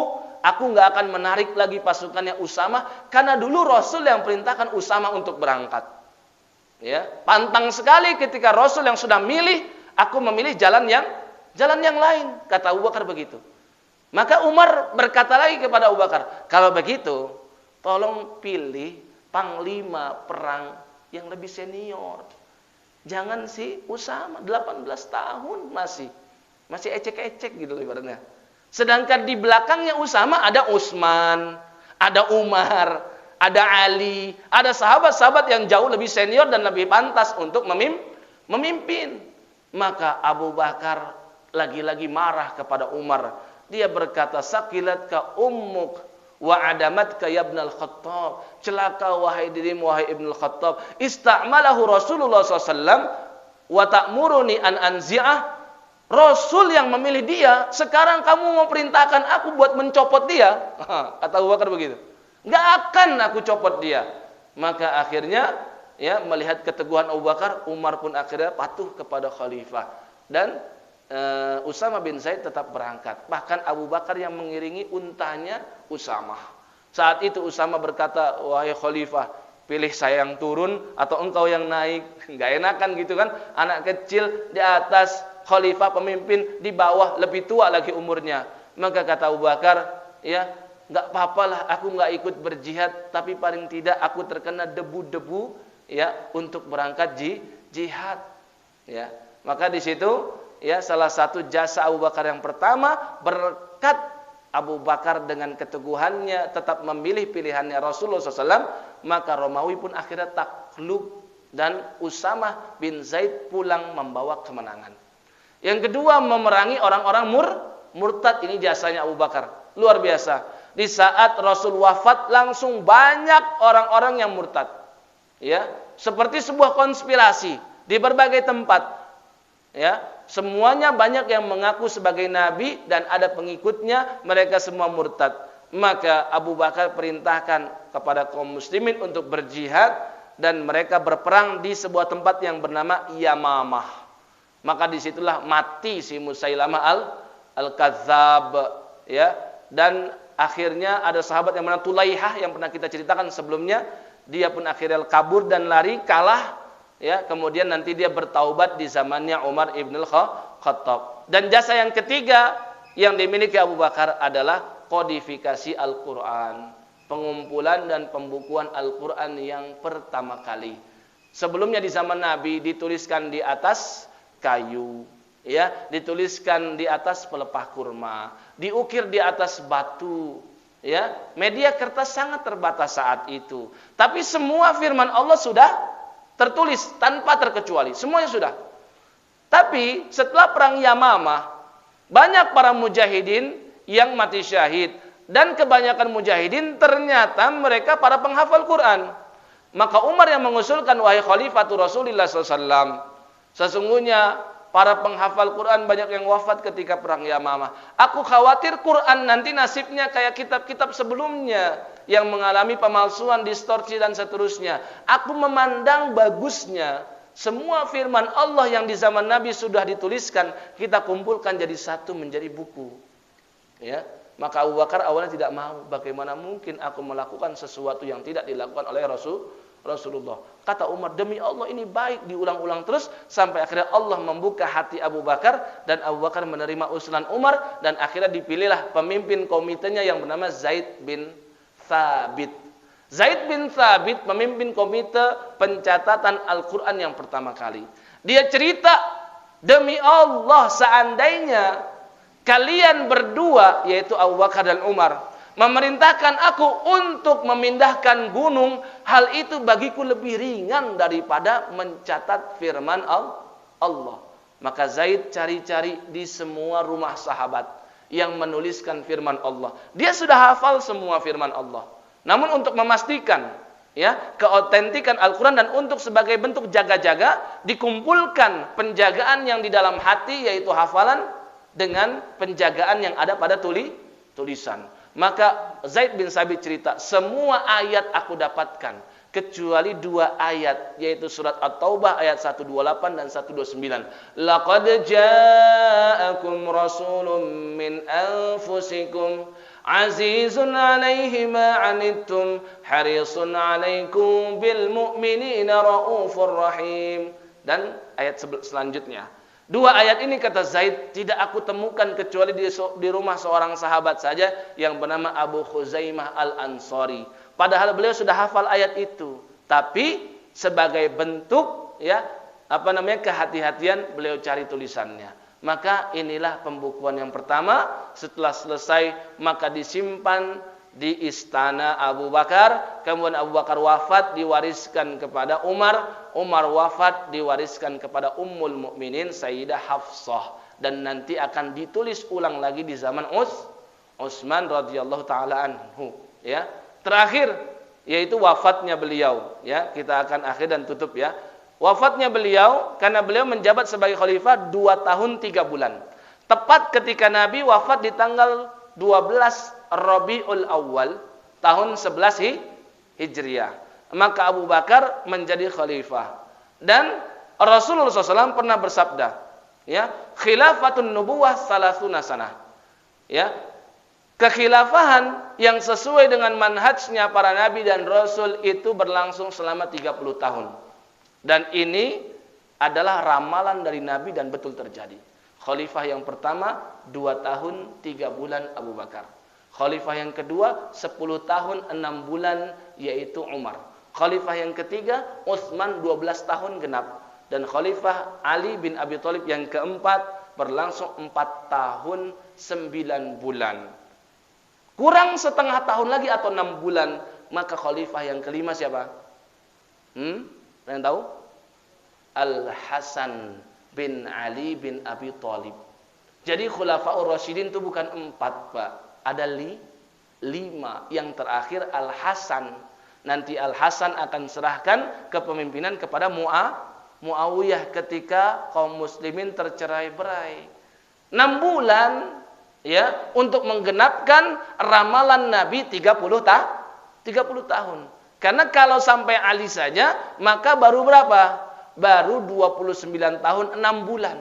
B: aku nggak akan menarik lagi pasukannya Usamah, karena dulu Rasul yang perintahkan Usamah untuk berangkat. Ya, pantang sekali ketika Rasul yang sudah milih, aku memilih jalan yang lain, kata Abu Bakar begitu. Maka Umar berkata lagi kepada Abu Bakar, kalau begitu tolong pilih panglima perang yang lebih senior. Jangan si Usamah 18 tahun masih ecek-ecek gitu ibaratnya. Sedangkan di belakangnya Usamah ada Utsman, ada Umar, ada Ali, ada sahabat-sahabat yang jauh lebih senior dan lebih pantas untuk memimpin. Maka Abu Bakar lagi-lagi marah kepada Umar. Dia berkata, sakilatka ummuk wa adamatka ya ibnal Khattab. Celaka wahai dirimu wahai Ibnul Khattab. Ista'malahu Rasulullah SAW wa ta'muruni an anzi'ah. Rasul yang memilih dia, sekarang kamu mau perintahkan aku buat mencopot dia. Kata Abu Bakar begitu. Nggak akan aku copot dia. Maka akhirnya ya melihat keteguhan Abu Bakar, Umar pun akhirnya patuh kepada khalifah. Dan Usama bin Zaid tetap berangkat. Bahkan Abu Bakar yang mengiringi untanya Usama. Saat itu Usama berkata, wahai khalifah, pilih saya yang turun atau engkau yang naik. Nggak enakan gitu kan. Anak kecil di atas, khalifah pemimpin di bawah, lebih tua lagi umurnya. Maka kata Abu Bakar, ya nggak apa-apalah aku nggak ikut berjihad, tapi paling tidak aku terkena debu-debu ya untuk berangkat jihad. Ya, maka di situ ya salah satu jasa Abu Bakar yang pertama, berkat Abu Bakar dengan keteguhannya tetap memilih pilihannya Rasulullah SAW, maka Romawi pun akhirnya takluk dan Usamah bin Zaid pulang membawa kemenangan. Yang kedua, memerangi orang-orang murtad. Ini jasanya Abu Bakar, luar biasa. Di saat Rasul wafat langsung banyak orang-orang yang murtad. Ya, seperti sebuah konspirasi di berbagai tempat. Ya, semuanya banyak yang mengaku sebagai nabi dan ada pengikutnya, mereka semua murtad. Maka Abu Bakar perintahkan kepada kaum muslimin untuk berjihad dan mereka berperang di sebuah tempat yang bernama Yamamah. Maka disitulah mati si Musailamah al-Kadzab, ya. Dan akhirnya ada sahabat yang bernama Tulaihah yang pernah kita ceritakan sebelumnya, dia pun akhirnya kabur dan lari, kalah. Ya, kemudian nanti dia bertaubat di zamannya Umar ibn al-Khattab. Dan jasa yang ketiga yang dimiliki Abu Bakar adalah kodifikasi Al-Quran, pengumpulan dan pembukuan Al-Quran yang pertama kali. Sebelumnya di zaman Nabi dituliskan di atas kayu, ya, dituliskan di atas pelepah kurma, diukir di atas batu, ya. Media kertas sangat terbatas saat itu. Tapi semua firman Allah sudah tertulis tanpa terkecuali, semuanya sudah. Tapi setelah perang Yamamah, banyak para mujahidin yang mati syahid, dan kebanyakan mujahidin ternyata mereka para penghafal Quran. Maka Umar yang mengusulkan, wahai Khalifatul Rasulullah SAW, sesungguhnya para penghafal Quran banyak yang wafat ketika perang Yamamah. Aku khawatir Quran nanti nasibnya kayak kitab-kitab sebelumnya yang mengalami pemalsuan, distorsi dan seterusnya. Aku memandang bagusnya semua firman Allah yang di zaman Nabi sudah dituliskan, kita kumpulkan jadi satu menjadi buku. Ya, maka Abu Bakar awalnya tidak mau. Bagaimana mungkin aku melakukan sesuatu yang tidak dilakukan oleh Rasulullah. Kata Umar, demi Allah ini baik, diulang-ulang terus sampai akhirnya Allah membuka hati Abu Bakar dan Abu Bakar menerima usulan Umar dan akhirnya dipilihlah pemimpin komitenya yang bernama Zaid bin Thabit. Zaid bin Thabit memimpin komite pencatatan Al-Quran yang pertama kali. Dia cerita, demi Allah seandainya kalian berdua, yaitu Abu Bakar dan Umar, memerintahkan aku untuk memindahkan gunung, hal itu bagiku lebih ringan daripada mencatat firman Allah. Maka Zaid cari-cari di semua rumah sahabat yang menuliskan firman Allah. Dia sudah hafal semua firman Allah. Namun untuk memastikan ya keautentikan Al-Quran dan untuk sebagai bentuk jaga-jaga, dikumpulkan penjagaan yang di dalam hati, yaitu hafalan, dengan penjagaan yang ada pada tulisan. Maka Zaid bin Sabit cerita, semua ayat aku dapatkan kecuali 2 ayat, yaitu surat At-Taubah ayat 128 dan 129. Laqad ja'akum rasulun min anfusikum azizun 'alaihi ma 'anittum harisun 'alaikum bil mu'minina raufur rahim. Dan ayat selanjutnya. 2 ayat ini kata Zaid tidak aku temukan kecuali di rumah seorang sahabat saja yang bernama Abu Khuzaimah Al-Ansari. Padahal beliau sudah hafal ayat itu, tapi sebagai bentuk ya kehati-hatian beliau cari tulisannya. Maka inilah pembukuan yang pertama. Setelah selesai maka disimpan di istana Abu Bakar. Kemudian Abu Bakar wafat, diwariskan kepada Umar. Umar wafat, diwariskan kepada Ummul Mukminin Sayyidah Hafsah. Dan nanti akan ditulis ulang lagi di zaman Utsman radhiyallahu taala anhu. Ya, terakhir yaitu wafatnya beliau. Ya, kita akan akhir dan tutup ya. Wafatnya beliau karena beliau menjabat sebagai khalifah 2 tahun 3 bulan. Tepat ketika Nabi wafat di tanggal 12 Rabiul Awal tahun 11 Hijriah. Maka Abu Bakar menjadi khalifah. Dan Rasulullah SAW pernah bersabda, ya, khilafatun nubuwah salasuna sanah. Ya, kekhilafahan yang sesuai dengan manhajnya para nabi dan rasul itu berlangsung selama 30 tahun. Dan ini adalah ramalan dari nabi dan betul terjadi. Khalifah yang pertama 2 tahun 3 bulan Abu Bakar. Khalifah yang kedua 10 tahun 6 bulan yaitu Umar. Khalifah yang ketiga Utsman 12 tahun genap. Dan Khalifah Ali bin Abi Thalib yang keempat berlangsung 4 tahun 9 bulan. Kurang setengah tahun lagi atau 6 bulan, maka Khalifah yang kelima siapa? Ada yang tahu? Al-Hasan bin Ali bin Abi Thalib. Jadi Khulafaur Rasyidin itu bukan 4, Pak. Ada 5. Yang terakhir Al-Hasan. Nanti Al-Hasan akan serahkan kepemimpinan kepada Muawiyah ketika kaum muslimin tercerai-berai. 6 bulan ya untuk menggenapkan ramalan Nabi 30 tahun. Karena kalau sampai Ali saja maka baru berapa? Baru 29 tahun 6 bulan.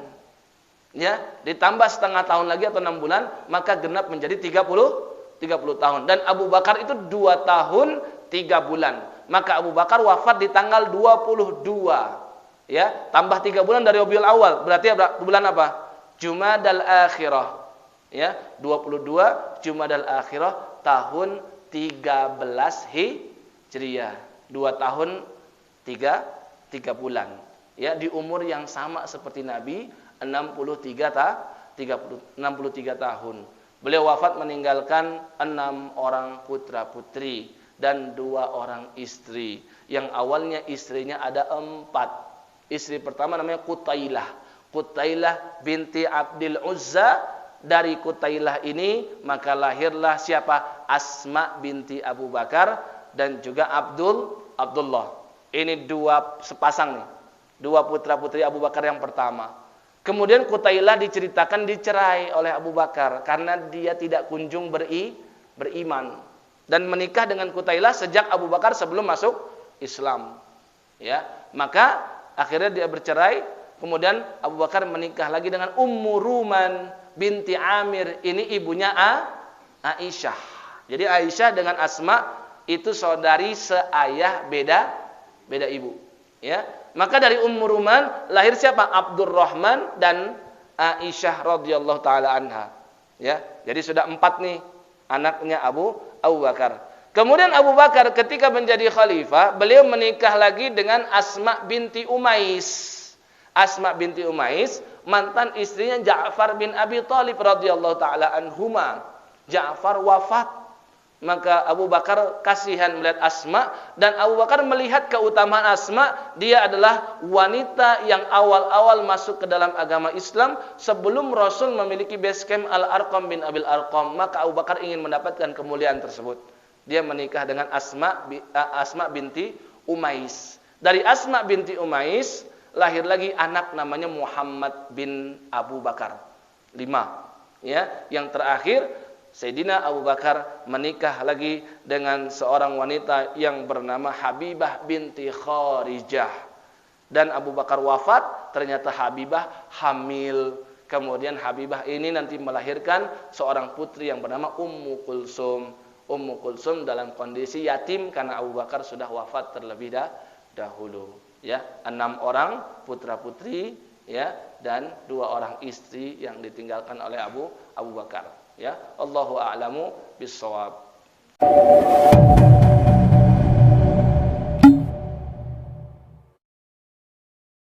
B: Ya, ditambah setengah tahun lagi atau 6 bulan, maka genap menjadi 30 tahun. Dan Abu Bakar itu 2 tahun 3 bulan. Maka Abu Bakar wafat di tanggal 22. Ya, tambah 3 bulan dari Rabiul Awal. Berarti bulan apa? Jumadal Akhirah. Ya, 22 Jumadal Akhirah tahun 13 Hijriah. 2 tahun 3 bulan. Ya, di umur yang sama seperti Nabi, 63 tahun. Beliau wafat meninggalkan 6 orang putra-putri dan 2 orang istri. Yang awalnya istrinya ada 4. Istri pertama namanya Qutailah. Qutailah binti Abdul Uzza. Dari Qutailah ini maka lahirlah siapa? Asma binti Abu Bakar dan juga Abdullah. Ini 2 sepasang nih. 2 putra-putri Abu Bakar yang pertama. Kemudian Qutailah diceritakan dicerai oleh Abu Bakar karena dia tidak kunjung beriman. Dan menikah dengan Qutailah sejak Abu Bakar sebelum masuk Islam. Ya, maka akhirnya dia bercerai. Kemudian Abu Bakar menikah lagi dengan Ummu Ruman binti Amir. Ini ibunya Aisyah. Jadi Aisyah dengan Asma itu saudari seayah beda ibu. Ya, maka dari Ummu Ruman lahir siapa? Abdurrahman dan Aisyah radhiyallahu taala anha. Ya, jadi sudah 4 nih anaknya Abu Bakar. Kemudian Abu Bakar ketika menjadi khalifah, beliau menikah lagi dengan Asma binti Umais. Asma binti Umais mantan istrinya Ja'far bin Abi Thalib radhiyallahu taala anhuma. Ja'far wafat. Maka Abu Bakar kasihan melihat Asma dan Abu Bakar melihat keutamaan Asma, dia adalah wanita yang awal-awal masuk ke dalam agama Islam sebelum Rasul memiliki base camp Al-Arqam bin Abil Arqam. Maka Abu Bakar ingin mendapatkan kemuliaan tersebut. Dia menikah dengan Asma binti Umais. Dari Asma binti Umais lahir lagi anak namanya Muhammad bin Abu Bakar. 5. Ya, yang terakhir Sayyidina Abu Bakar menikah lagi dengan seorang wanita yang bernama Habibah binti Kharijah. Dan Abu Bakar wafat, ternyata Habibah hamil. Kemudian Habibah ini nanti melahirkan seorang putri yang bernama Ummu Kulsum. Ummu Kulsum dalam kondisi yatim karena Abu Bakar sudah wafat terlebih dahulu. Ya, 6 orang putra-putri ya dan 2 orang istri yang ditinggalkan oleh Abu Bakar. Ya, Allahu a'lamu bis-shawab.